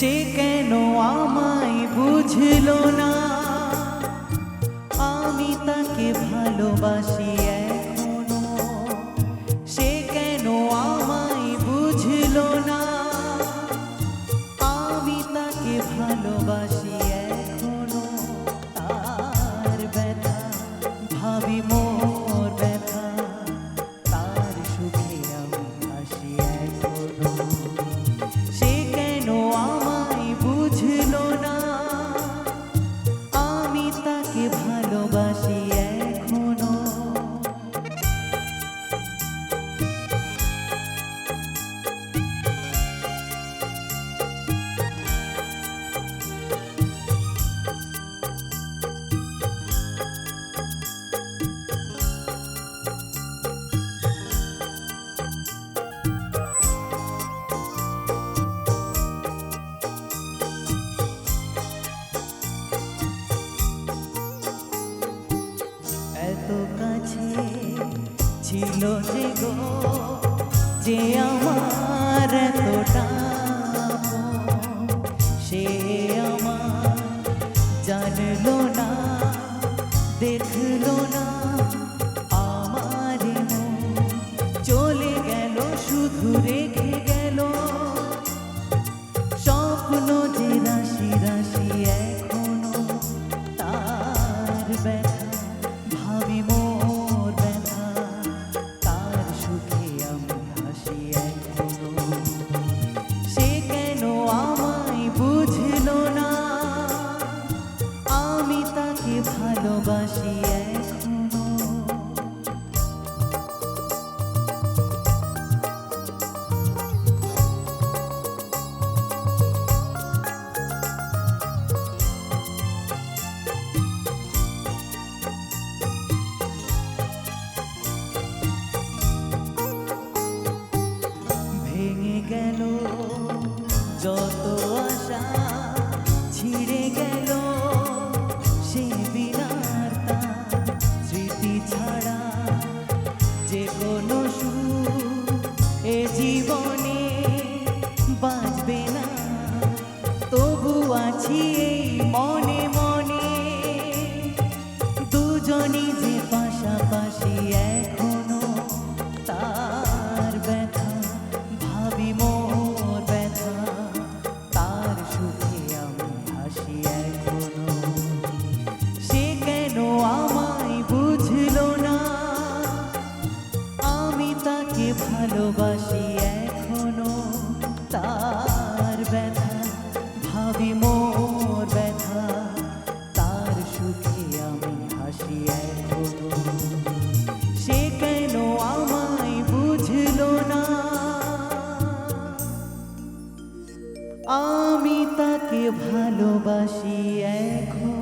সে কেন আমায় বুঝলো না, আমি তাকে ভালোবাসি এখনো। সে কেন আমায় বুঝলো না, আমি তাকে ভালোবাসি এখনো। তার ব্যথা ভাবি মোর ব্যথা, তার সুখে আমি হাসি এখনো। সে কেন আমায় বুঝলো না, আমি তাকে ভালোবাসি এখনো। এত কাছে ছিল যে গো, যে আমার এতটা আপন, সে আমার জানলো না, দেখলো না আমার মন। চলে গেল শুধু রেখে গেল স্বপ্ন যে রাশি রাশি এখনো। তার ব্যথা ভাবি মোর ব্যথা, তার সুখে আমি হাসি এখনো। সে কেন আমায় বুঝলো না, আমি তাকে ভালোবাসি এখনো। ভেঙে গেল যত আশা, ছিঁড়ে গেল সে বিনার তার। স্মৃতি ছাড়া যে কোনো সুখ এ জীবনে বাঁচবে না, তবু আছি এই মনে মনে। দুজনই যে পাশাপাশি এখনো, তার ব্যথা ভাবি মোর ব্যথা, তার সুখে আমি হাসি এখনো। সে কেন আমায় বুঝলো না, আমি তাকে ভালোবাসি এখনো। তার ব্যথা ভাবি মোর ব্যথা, তার সুখে আমি হাসি এখনো। সে কেন আমায় বুঝলো না, আমি তাকে ভালোবাসি এখন।